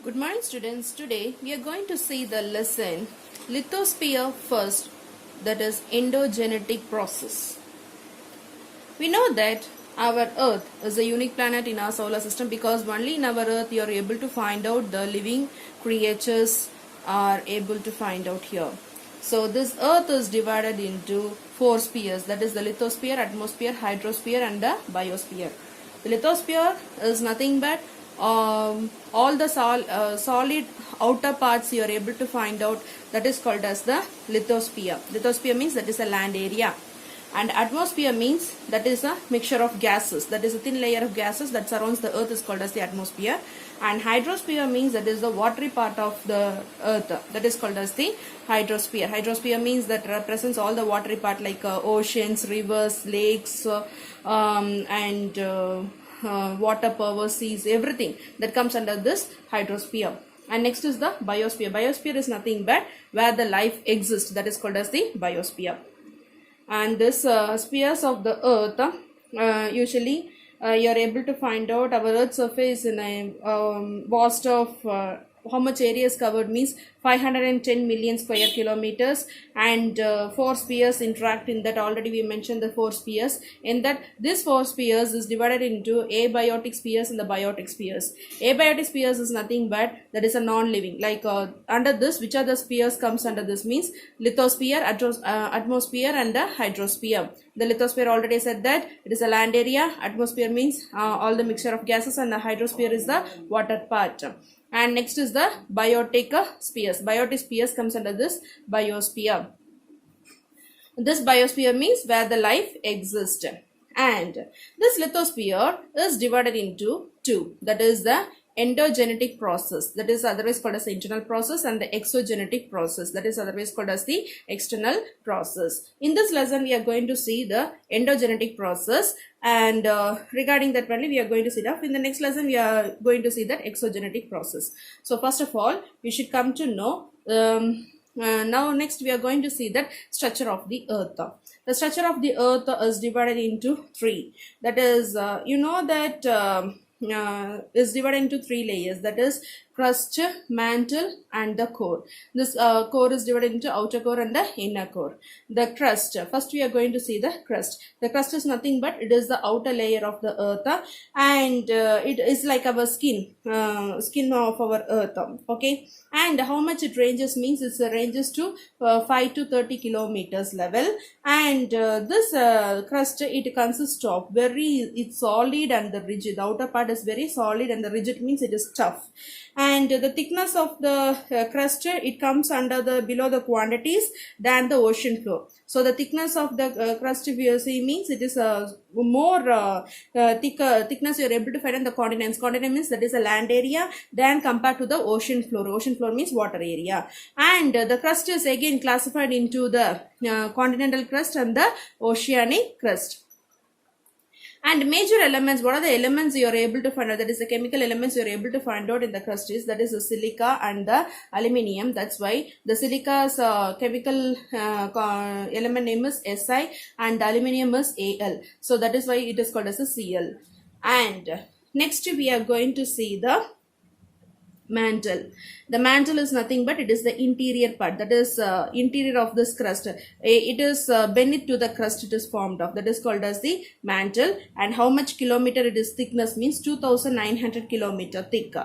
Good morning students. Today we are going to see the lesson lithosphere first, that is endogenetic process. We know that our earth is a unique planet in our solar system because only in our earth you are able to find out the living creatures are able to find out here. So this earth is divided into four spheres, that is the lithosphere, atmosphere, hydrosphere and the biosphere. The lithosphere is nothing but all the solid outer parts you are able to find out, that is called as the lithosphere. Lithosphere means that is a land area, and atmosphere means that is a mixture of gases, that is a thin layer of gases that surrounds the earth is called as the atmosphere. And hydrosphere means that is the watery part of the earth, that is called as the hydrosphere. Hydrosphere means that represents all the watery part like oceans, rivers, lakes, and water, power, seas, everything that comes under this hydrosphere. And next is the biosphere. Biosphere is nothing but where the life exists, that is called as the biosphere. And this spheres of the earth, usually you are able to find out our earth surface in a vast of how much area is covered means 510 million square kilometers, and four spheres interact in that. Already we mentioned the four spheres. In that, this four spheres is divided into abiotic spheres and the biotic spheres. Abiotic spheres is nothing but that is a non-living, like under this, which are the spheres comes under this means lithosphere, atmosphere and the hydrosphere. The lithosphere already said that it is a land area, atmosphere means all the mixture of gases, and the hydrosphere is the water part. And next is the biotic spheres. Biotic spheres comes under this biosphere. This biosphere means where the life exists. And this lithosphere is divided into two. That is the endogenetic process, that is otherwise called as the internal process, and the exogenetic process, that is otherwise called as the external process. In this lesson we are going to see the endogenetic process, and regarding that only we are going to see that. In the next lesson we are going to see that exogenetic process. So first of all we should come to know now next we are going to see that structure of the earth. The structure of the earth is divided into three. That is you know that is divided into three layers, that is crust, mantle and the core. This core is divided into outer core and the inner core. The crust, first we are going to see the crust. The crust is nothing but it is the outer layer of the earth, and it is like our skin of our earth. Okay, and how much it ranges means it ranges to 5 to 30 kilometers level. And this crust, it consists of it's solid and the rigid. The outer part is very solid and the rigid means it is tough. And the thickness of the crust, it comes under the below the quantities than the ocean floor. So the thickness of the crust, if you see, means it is more thickness you are able to find in the continents. Continent means that is a land area than compared to the ocean floor. Ocean floor means water area. And the crust is again classified into the continental crust and the oceanic crust. And major elements, what are the elements you are able to find out? That is the chemical elements you are able to find out in the crust is, that is the silica and the aluminium. That's why the silica's chemical element name is Si and the aluminium is Al. So that is why it is called as a Cl. And next we are going to see the mantle. The mantle is nothing but it is the interior part, that is interior of this crust. It is beneath to the crust it is formed of, that is called as the mantle. And how much kilometer it is thickness means 2900 kilometer thick.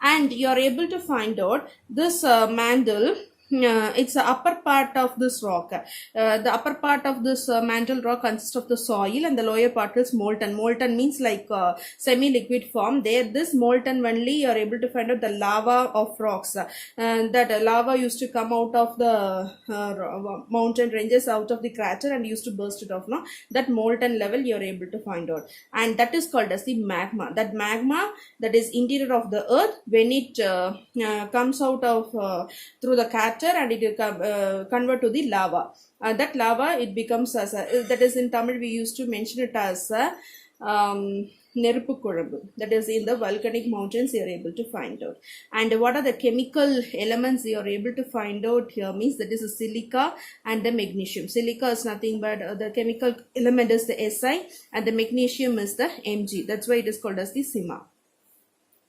And you are able to find out this mantle. It's the upper part of this rock. The upper part of this mantle rock consists of the soil, and the lower part is molten. Molten means like semi-liquid form. There, this molten only you are able to find out the lava of rocks. That lava used to come out of the mountain ranges, out of the crater, and used to burst it off. No, that molten level you are able to find out, and that is called as the magma. That magma, that is interior of the earth, when it comes out of through the crater, and it will convert to the lava. That lava, it becomes as a, that is in Tamil we used to mention it as a Neruppu Kurambu. That is in the volcanic mountains you are able to find out. And what are the chemical elements you are able to find out here means that is the silica and the magnesium. Silica is nothing but the chemical element is the Si, and the magnesium is the Mg. That's why it is called as the Sima.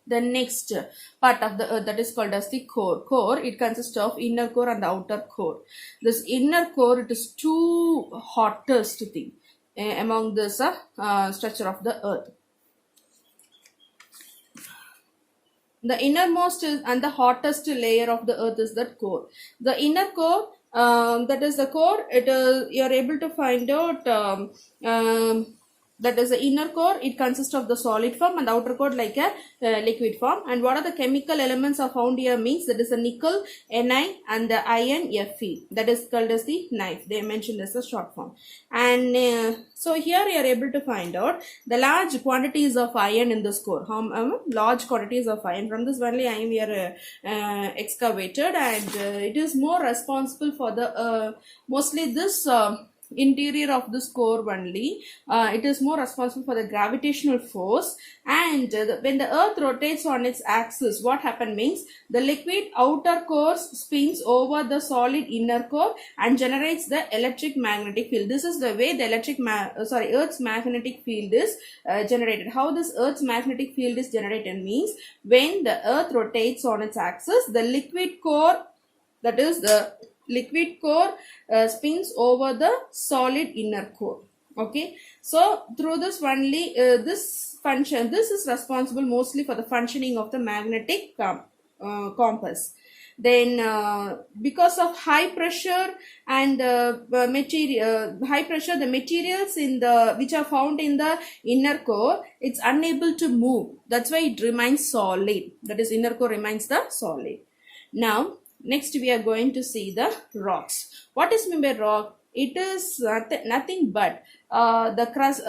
The next part of the earth, that is called as the core, it consists of inner core and the outer core. This inner core, it is two hottest thing among this structure of the earth. The innermost and the hottest layer of the earth is that core. The inner core, that is the core, it is, you are able to find out that is the inner core, it consists of the solid form, and the outer core like a liquid form. And what are the chemical elements are found here means, that is a nickel, Ni, and the iron, Fe. That is called as the knife. They mentioned as a short form. And so here you are able to find out the large quantities of iron in this core. Large quantities of iron. From this only iron we are excavated, and it is more responsible for the mostly this interior of this core only. It is more responsible for the gravitational force, and when the earth rotates on its axis, what happens means, the liquid outer core spins over the solid inner core and generates the electric magnetic field. This is the way the earth's magnetic field is generated. How this earth's magnetic field is generated means, when the earth rotates on its axis, the liquid core, that is the liquid core, spins over the solid inner core. Okay, so through this only this is responsible mostly for the functioning of the magnetic compass. Then because of high pressure and high pressure, the materials in the which are found in the inner core, it's unable to move. That's why it remains solid. That is, inner core remains the solid. Now next we are going to see the rocks. What is meant by rock? It is nothing but the crust.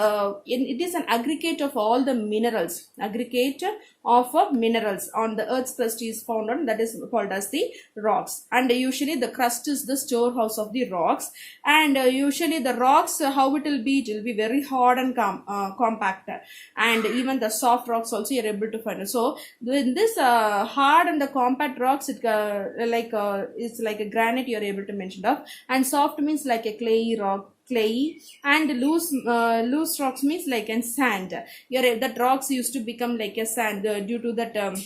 It is an aggregate of all the minerals. Aggregate of minerals on the earth's crust is found on, that is called as the rocks. And usually the crust is the storehouse of the rocks. And usually the rocks, how it will be? It will be very hard and compact. And even the soft rocks also you are able to find it. So in this hard and the compact rocks, it it's like a granite you are able to mention of, and soft means like a clayey rock, and loose rocks means like in sand. That rocks used to become like a sand due to that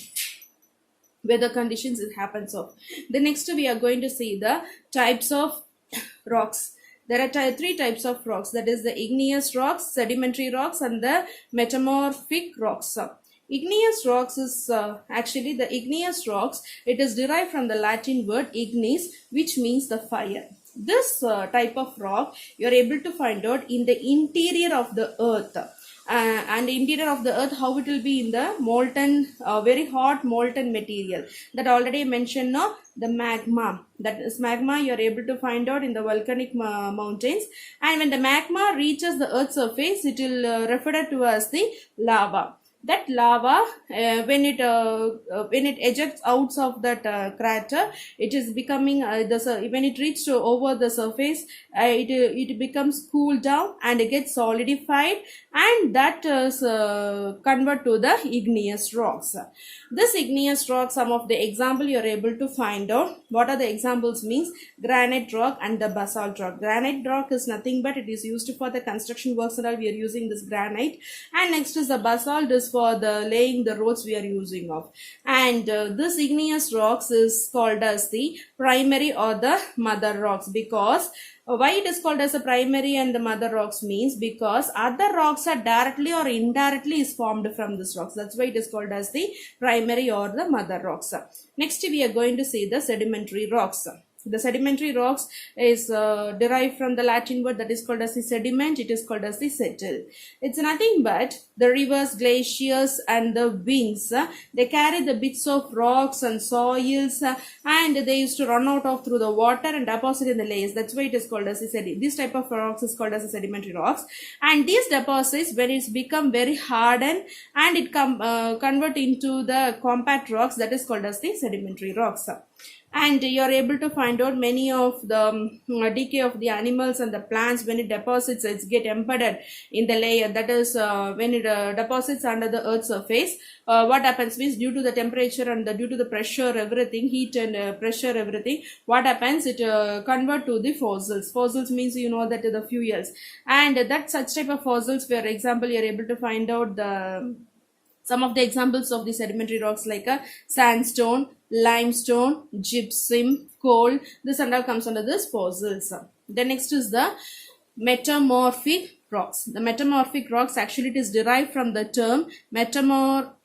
weather conditions it happens of. The next we are going to see the types of rocks. There are three types of rocks, that is the igneous rocks, sedimentary rocks, and the metamorphic rocks. Igneous rocks is actually the igneous rocks, it is derived from the Latin word ignis, which means the fire. This type of rock you are able to find out in the interior of the earth. And the interior of the earth, how it will be in the molten, very hot molten material that already mentioned. No, the magma, that is magma you are able to find out in the volcanic mountains. And when the magma reaches the earth's surface, it will refer to as the lava. That lava, when it ejects out of that crater, it is becoming when it reaches over the surface, it becomes cooled down and it gets solidified, and that is convert to the igneous rocks. This igneous rock, some of the example you are able to find out. What are the examples means? Granite rock and the basalt rock. Granite rock is nothing but it is used for the construction works and all, we are using this granite. And next is the basalt, is for the laying the roads we are using of. And this igneous rocks is called as the primary or the mother rocks, because why it is called as a primary and the mother rocks means, because other rocks are directly or indirectly is formed from this rocks. That's why it is called as the primary or the mother rocks. Next we are going to see the sedimentary rocks. The sedimentary rocks is derived from the Latin word that is called as the sediment. It is called as the settle. It's nothing but the rivers, glaciers, and the winds. They carry the bits of rocks and soils, and they used to run out of through the water and deposit in the layers. That's why it is called as the sediment. This type of rocks is called as the sedimentary rocks. And these deposits, when it's become very hardened and it convert into the compact rocks, that is called as the sedimentary rocks. And you are able to find out many of the decay of the animals and the plants. When it deposits, it get embedded in the layer. That is when it deposits under the earth's surface. What happens means, due to the temperature and due to the pressure, everything, heat and pressure, everything, what happens, it convert to the fossils. Fossils means, you know, that the fuels. And that such type of fossils, for example, you are able to find out the Some of the examples of the sedimentary rocks like a sandstone, limestone, gypsum, coal. This and all comes under this fossils. The next is the metamorphic rocks. The metamorphic rocks, actually it is derived from the term metamorphosis.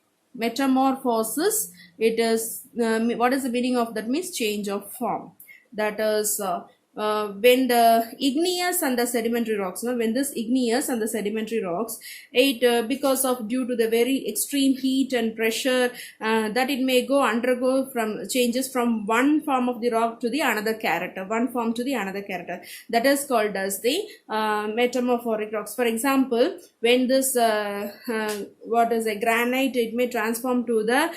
It is what is the meaning of that? Means change of form. That is when the igneous and the sedimentary rocks, when this igneous and the sedimentary rocks, it because of due to the very extreme heat and pressure, that it may undergo from changes from one form of the rock to the another character, one form to the another character. That is called as the metamorphic rocks. For example, when this what is a granite, it may transform to the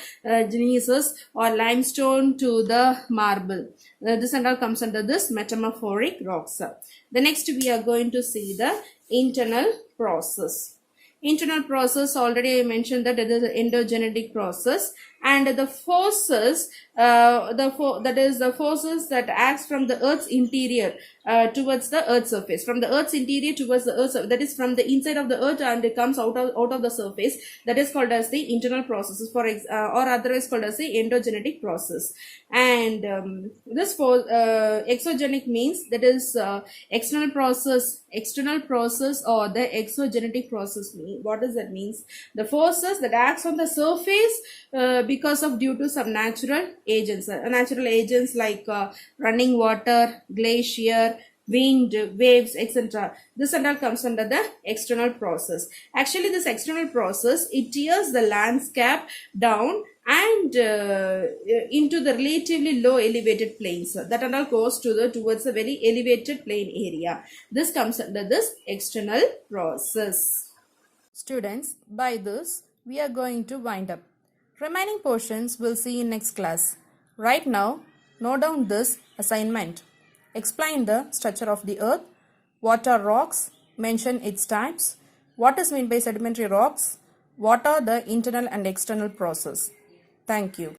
gneiss, or limestone to the marble. This and all comes under this metamorphic rocks. The next we are going to see the internal process. Internal process, already I mentioned that it is an endogenetic process, and the forces, that is the forces that acts from the earth's interior towards the earth's surface, from the earth's interior towards the earth's surface, that is from the inside of the earth and it comes out of the surface. That is called as the internal processes, or otherwise called as the endogenetic process. And this for exogenic means that is external process, or the exogenetic process. What does that means? The forces that acts on the surface because of due to some natural agents, like running water, glacier, wind, waves, etc. This and all comes under the external process. Actually, this external process, it tears the landscape down and into the relatively low elevated plains. That and all goes towards the very elevated plain area. This comes under this external process. Students, by this we are going to wind up. Remaining portions we'll see in next class. Right now, note down this assignment. Explain the structure of the earth. What are rocks? Mention its types. What is meant by sedimentary rocks? What are the internal and external process? Thank you.